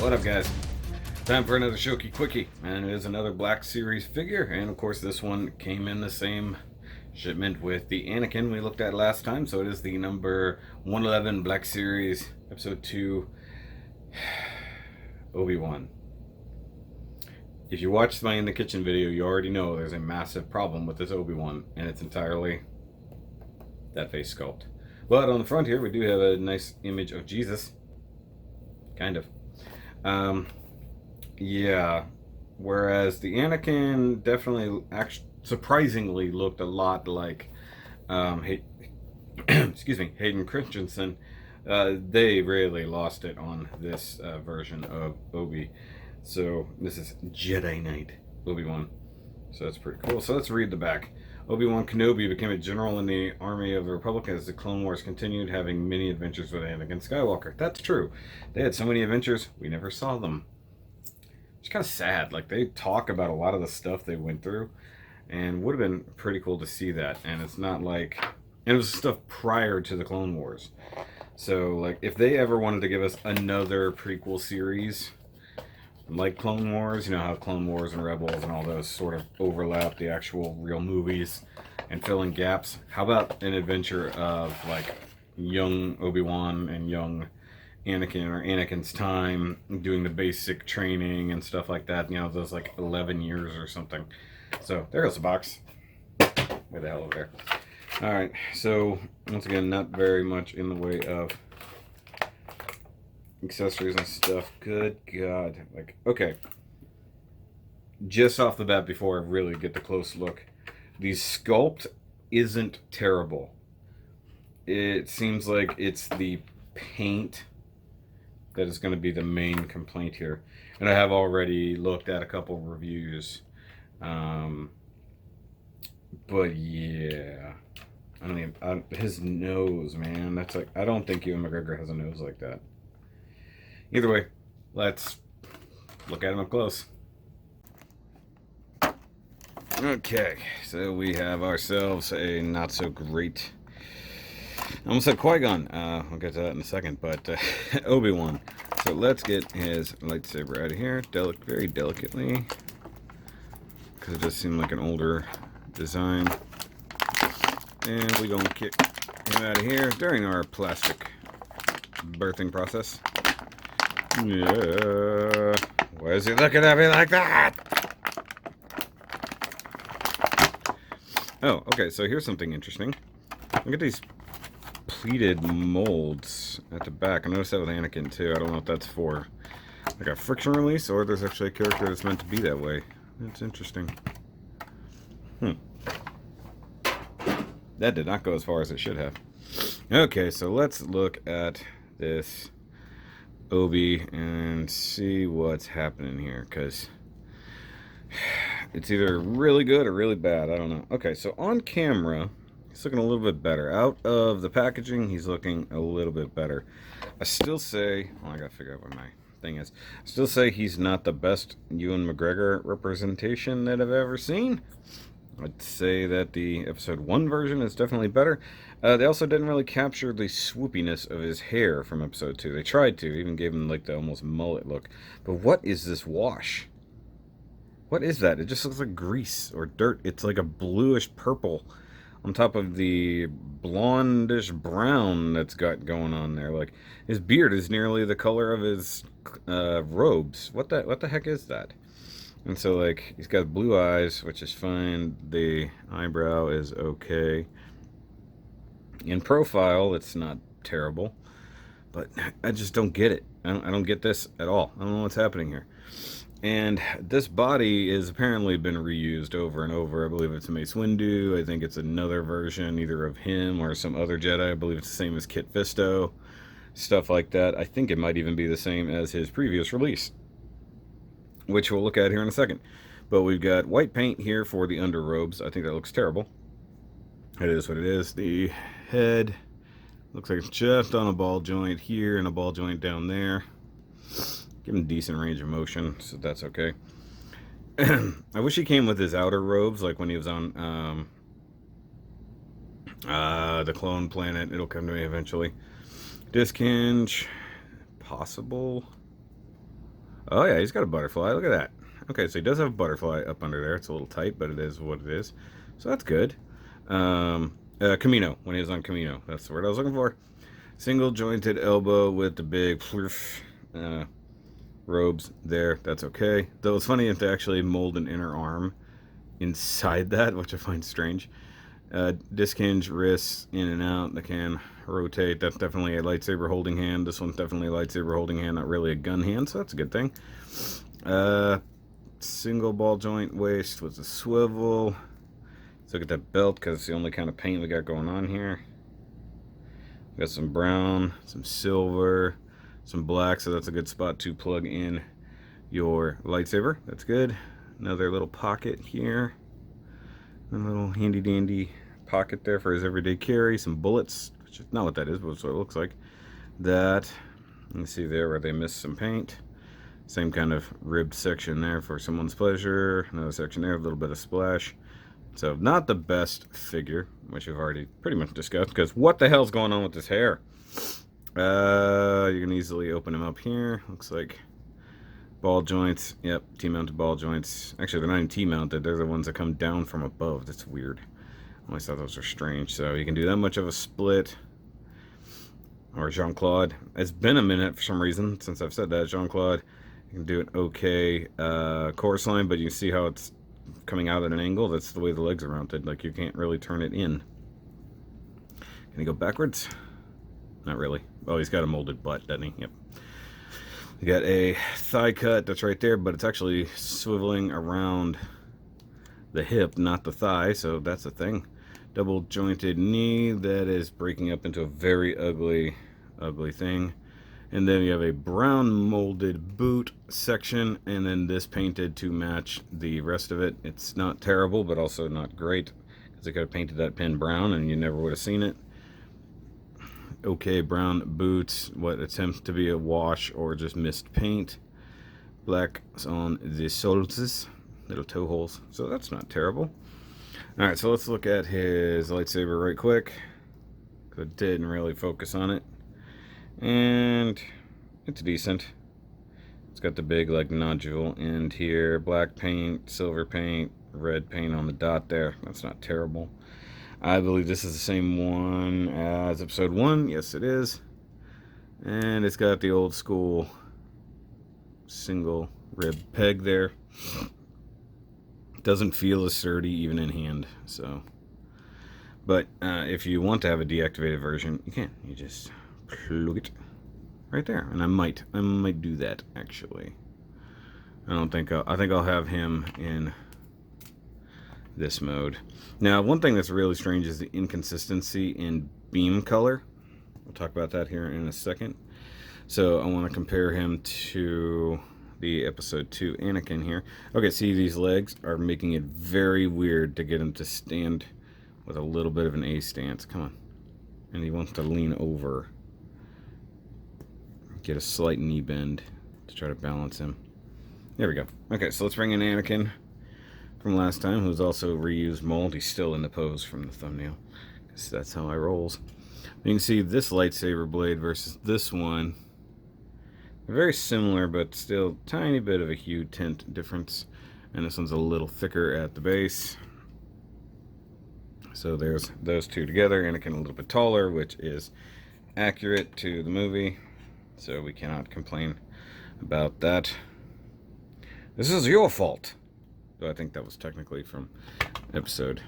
What up, guys? Time for another SHOKY Quickie, and it is another Black Series figure, and of course this one came in the same shipment with the Anakin we looked at last time, so it is the number 111 Black Series, Episode 2, Obi Wan. If you watched my In the Kitchen video, you already know there's a massive problem with this Obi Wan, and it's entirely that face sculpt. But on the front here, we do have a nice image of Jesus. Kind of. Yeah. Whereas the Anakin definitely, surprisingly looked a lot like, excuse me, Hayden Christensen. They really lost it on this version of Obi. So this is Jedi Knight Obi Wan. So that's pretty cool. So let's read the back. Obi Wan Kenobi became a general in the army of the Republic as the Clone Wars continued, having many adventures with Anakin Skywalker. That's true. They had so many adventures, we never saw them. It's kind of sad. Like, they talk about a lot of the stuff they went through, and would have been pretty cool to see that. And it's not like... And it was stuff prior to the Clone Wars. So, like, if they ever wanted to give us another prequel series... like Clone Wars, you know how Clone Wars and Rebels and all those sort of overlap the actual real movies and fill in gaps. How about an adventure of like young Obi-Wan and young Anakin, or Anakin's time doing the basic training and stuff like that, you know, those like 11 years or something. So there goes the box. Way the hell over there. Alright, so once again, not very much in the way of accessories and stuff. Good God. Like, okay. Just off the bat, before I really get the close look, the sculpt isn't terrible. It seems like it's the paint that is going to be the main complaint here. And I have already looked at a couple reviews. But yeah. I don't even... his nose, man. That's like... I don't think Ewan McGregor has a nose like that. Either way, let's look at him up close. Okay, so we have ourselves a not so great... I almost said Qui-Gon. I'll get to that in a second, but Obi Wan. So let's get his lightsaber out of here, very delicately, because it does seem like an older design. And we're gonna kick him out of here during our plastic birthing process. Yeah. Why is he looking at me like that? Oh, okay, so here's something interesting. Look at these pleated molds at the back. I noticed that with Anakin too. I don't know if that's for like a friction release or there's actually a character that's meant to be that way. That's interesting. That did not go as far as it should have. Okay, so let's look at this Obi and see what's happening here, because it's either really good or really bad. I don't know. Okay, so on camera he's looking a little bit better. Out of the packaging he's looking a little bit better. I still say, well, I gotta figure out what my thing is. I still say he's not the best Ewan McGregor representation that I've ever seen. I'd say that the episode 1 version is definitely better. They also didn't really capture the swoopiness of his hair from episode 2. They tried to, even gave him like the almost mullet look. But what is this wash? What is that? It just looks like grease or dirt. It's like a bluish purple on top of the blondish brown that's got going on there. Like, his beard is nearly the color of his robes. What the heck is that? And so, like, he's got blue eyes, which is fine. The eyebrow is okay. In profile, it's not terrible. But I just don't get it. I don't get this at all. I don't know what's happening here. And this body is apparently been reused over and over. I believe it's Mace Windu. I think it's another version, either of him or some other Jedi. I believe it's the same as Kit Fisto. Stuff like that. I think it might even be the same as his previous release, which we'll look at here in a second. But we've got white paint here for the underrobes. I think that looks terrible. It is what it is. The head looks like it's just on a ball joint here and a ball joint down there. Give him decent range of motion, so that's okay. I wish he came with his outer robes, like when he was on the clone planet. It'll come to me eventually. Disc hinge, possible. Oh yeah, he's got a butterfly. Look at that. Okay, so he does have a butterfly up under there. It's a little tight, but it is what it is. So that's good. Camino, when he was on Camino. That's the word I was looking for. Single jointed elbow with the big robes there. That's okay. Though it's funny if they actually mold an inner arm inside that, which I find strange. Disc hinge, wrists, in and out. They can rotate. That's definitely a lightsaber holding hand. This one's definitely a lightsaber holding hand, not really a gun hand, so that's a good thing. Single ball joint waist with a swivel. Let's look at that belt, because it's the only kind of paint we got going on here. We got some brown, some silver, some black, so that's a good spot to plug in your lightsaber. That's good. Another little pocket here. A little handy dandy pocket there for his everyday carry. Some bullets, which is not what that is, but it's what it looks like. That, you can see there where they missed some paint. Same kind of ribbed section there for someone's pleasure. Another section there, a little bit of splash. So not the best figure, which we've already pretty much discussed, because what the hell's going on with this hair? You can easily open him up here. Looks like ball joints. Yep, T-mounted ball joints. Actually, they're not even T-mounted. They're the ones that come down from above. That's weird. I always thought those were strange. So you can do that much of a split. Or Jean-Claude. It's been a minute for some reason since I've said that. Jean-Claude, you can do an okay chorus line, but you can see how it's coming out at an angle. That's the way the legs are mounted. Like, you can't really turn it in. Can he go backwards? Not really. Oh, he's got a molded butt, doesn't he? Yep. You got a thigh cut that's right there, but it's actually swiveling around the hip, not the thigh, so that's a thing. Double jointed knee that is breaking up into a very ugly thing. And then you have a brown molded boot section, and then this painted to match the rest of it. It's not terrible, but also not great, because they could have painted that pin brown and you never would have seen it. Okay, brown boots, what attempts to be a wash or just missed paint. Black on the soles, little toe holes, so that's not terrible. Alright, so let's look at his lightsaber right quick, because I didn't really focus on it. And it's decent. It's got the big like nodule end here, black paint, silver paint, red paint on the dot there. That's not terrible. I believe this is the same one as episode 1. Yes, it is. And it's got the old school single rib peg there. Doesn't feel as sturdy even in hand. So, but if you want to have a deactivated version, you can. You just plug it right there. And I might do that actually. I think I'll have him in this mode. Now, one thing that's really strange is the inconsistency in beam color. We'll talk about that here in a second. So I want to compare him to the episode 2 Anakin here. Okay, see, these legs are making it very weird to get him to stand with a little bit of an A stance. Come on. And he wants to lean over. Get a slight knee bend to try to balance him. There we go. Okay, so let's bring in Anakin from last time, who's also reused mold. He's still in the pose from the thumbnail, because that's how I rolls. You can see this lightsaber blade versus this one. They're very similar, but still tiny bit of a hue tint difference. And this one's a little thicker at the base. So there's those two together. Anakin a little bit taller, which is accurate to the movie. So we cannot complain about that. This is your fault. So I think that was technically from episode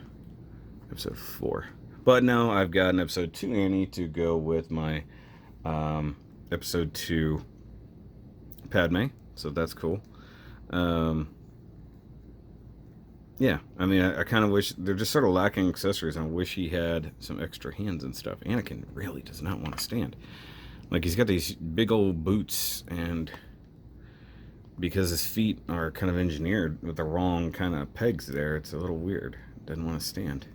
4. But now I've got an episode 2 Annie to go with my episode 2 Padme. So that's cool. Yeah, I mean, I kind of wish, they're just sort of lacking accessories. I wish he had some extra hands and stuff. Anakin really does not want to stand. Like, he's got these big old boots, and because his feet are kind of engineered with the wrong kind of pegs there, it's a little weird. Doesn't want to stand.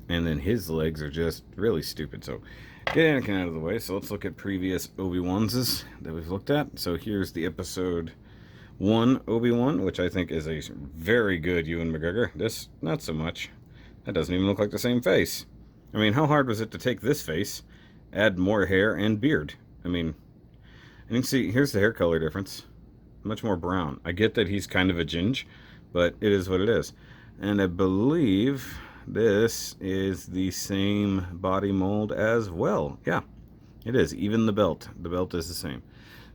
And then his legs are just really stupid. So get Anakin out of the way. So let's look at previous Obi-Wans that we've looked at. So here's the episode 1 Obi-Wan, which I think is a very good Ewan McGregor. This, not so much. That doesn't even look like the same face. I mean, how hard was it to take this face, add more hair and beard? I mean, and you can see, here's the hair color difference. much more brown. I get that he's kind of a ginge, but it is what it is. And I believe this is the same body mold as well. Yeah, it is. Even the belt. The belt is the same.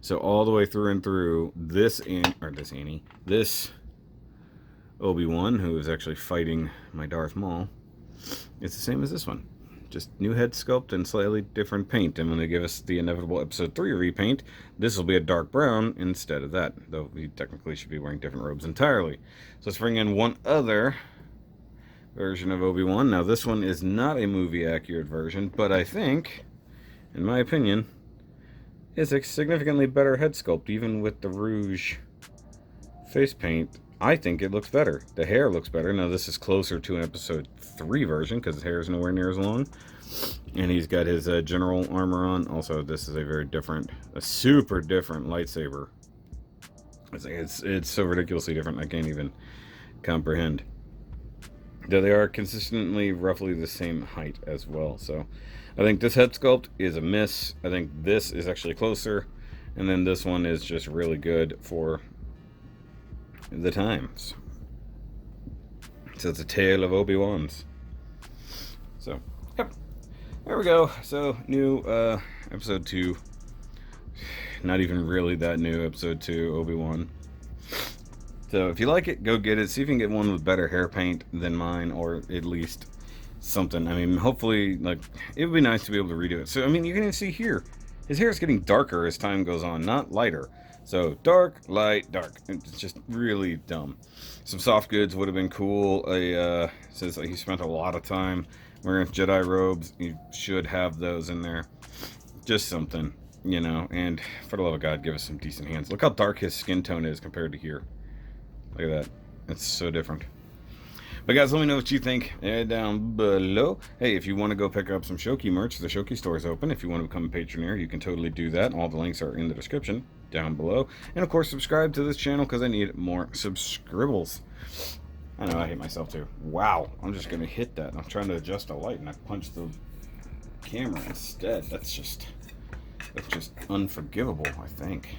So all the way through and through, this Obi-Wan, who is actually fighting my Darth Maul, it's the same as this one. Just new head sculpt and slightly different paint. And when they give us the inevitable Episode 3 repaint, this will be a dark brown instead of that. Though we technically should be wearing different robes entirely. So let's bring in one other version of Obi-Wan. Now this one is not a movie accurate version, but I think, in my opinion, is a significantly better head sculpt, even with the rouge face paint. I think it looks better. The hair looks better. Now this is closer to an Episode 3 version because his hair is nowhere near as long. And he's got his general armor on. Also, this is a super different lightsaber. It's so ridiculously different I can't even comprehend. Though they are consistently roughly the same height as well. So I think this head sculpt is a miss. I think this is actually closer. And then this one is just really good for the times. So it's a tale of Obi-Wans. So, yep. There we go. So, new Episode 2. Not even really that new, Episode 2, Obi-Wan. So if you like it, go get it. See if you can get one with better hair paint than mine, or at least something. I mean, hopefully, like, it would be nice to be able to redo it. So, I mean, you can even see here, his hair is getting darker as time goes on, not lighter. So, dark, light, dark. It's just really dumb. Some soft goods would have been cool. Says that he spent a lot of time wearing Jedi robes. You should have those in there. Just something, you know. And for the love of God, give us some decent hands. Look how dark his skin tone is compared to here. Look at that. It's so different. But guys, let me know what you think down below. Hey, if you want to go pick up some SHOKY merch, the SHOKY store is open. If you want to become a Patreoneer, you can totally do that. All the links are in the description down below. And of course, subscribe to this channel because I need more subscribbles. I know, I hate myself too. Wow, I'm just going to hit that. I'm trying to adjust the light and I punched the camera instead. That's just unforgivable, I think.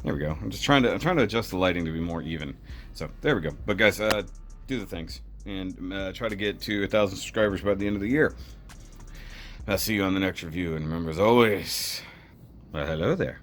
There we go. I'm trying to adjust the lighting to be more even. So there we go. But guys, do the things and try to get to 1,000 subscribers by the end of the year. I'll see you on the next review. And remember, as always, hello there.